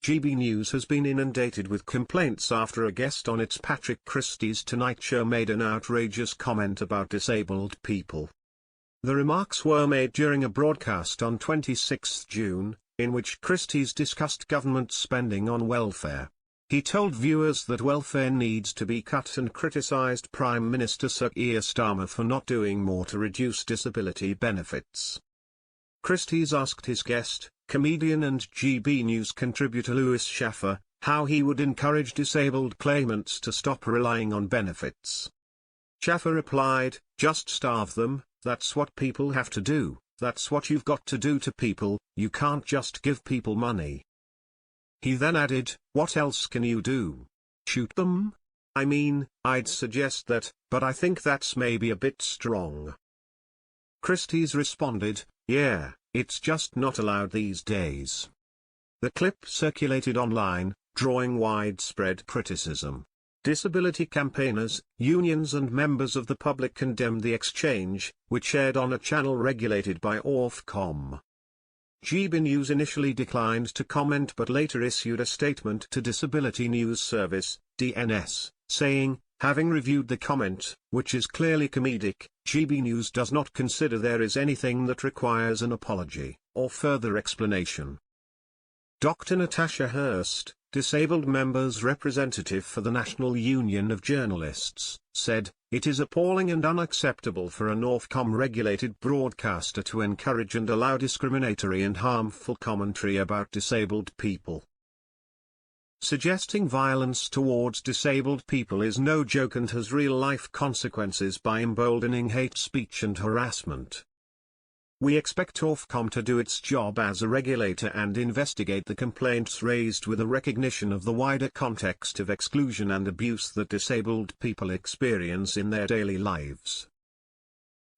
GB News has been inundated with complaints after a guest on its Patrick Christys Tonight Show made an outrageous comment about disabled people. The remarks were made during a broadcast on 26 June, in which Christys discussed government spending on welfare. He told viewers that welfare needs to be cut and criticised Prime Minister Sir Keir Starmer for not doing more to reduce disability benefits. Christys asked his guest, comedian and GB News contributor Lewis Schaffer, how he would encourage disabled claimants to stop relying on benefits. Schaffer replied, "Just starve them, that's what people have to do, that's what you've got to do to people, you can't just give people money." He then added, "What else can you do? Shoot them? I mean, I'd suggest that, but I think that's maybe a bit strong." Christys responded, "Yeah, it's just not allowed these days." The clip circulated online, drawing widespread criticism. Disability campaigners, unions and members of the public condemned the exchange, which aired on a channel regulated by Ofcom. GB News initially declined to comment but later issued a statement to Disability News Service, DNS, saying, having reviewed the comment, which is clearly comedic, GB News does not consider there is anything that requires an apology, or further explanation. Dr. Natasha Hurst, disabled members' representative for the National Union of Journalists, said, "It is appalling and unacceptable for an Ofcom-regulated broadcaster to encourage and allow discriminatory and harmful commentary about disabled people. Suggesting violence towards disabled people is no joke and has real-life consequences by emboldening hate speech and harassment. We expect Ofcom to do its job as a regulator and investigate the complaints raised with a recognition of the wider context of exclusion and abuse that disabled people experience in their daily lives."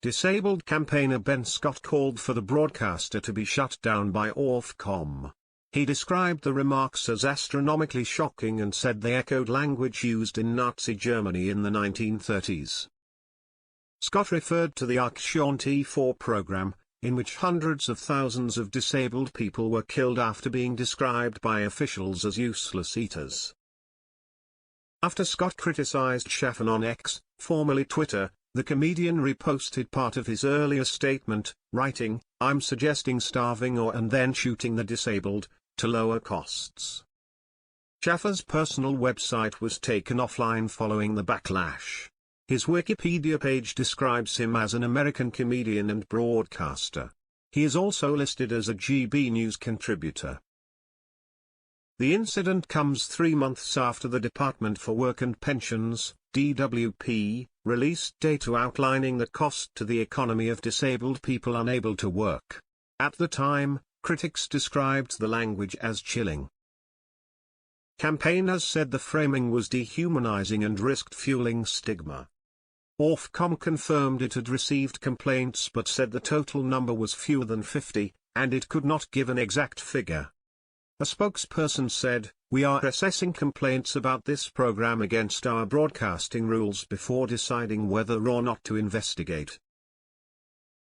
Disabled campaigner Ben Scott called for the broadcaster to be shut down by Ofcom. He described the remarks as astronomically shocking and said they echoed language used in Nazi Germany in the 1930s. Scott referred to the Action T4 program, in which hundreds of thousands of disabled people were killed after being described by officials as useless eaters. After Scott criticized Schaffer on X, formerly Twitter, the comedian reposted part of his earlier statement, writing, "I'm suggesting starving or and then shooting the disabled, to lower costs." Schaffer's personal website was taken offline following the backlash. His Wikipedia page describes him as an American comedian and broadcaster. He is also listed as a GB News contributor. The incident comes 3 months after the Department for Work and Pensions, DWP, released data outlining the cost to the economy of disabled people unable to work. At the time, critics described the language as chilling. Campaigners said the framing was dehumanizing and risked fueling stigma. Ofcom confirmed it had received complaints but said the total number was fewer than 50, and it could not give an exact figure. A spokesperson said, "We are assessing complaints about this program against our broadcasting rules before deciding whether or not to investigate."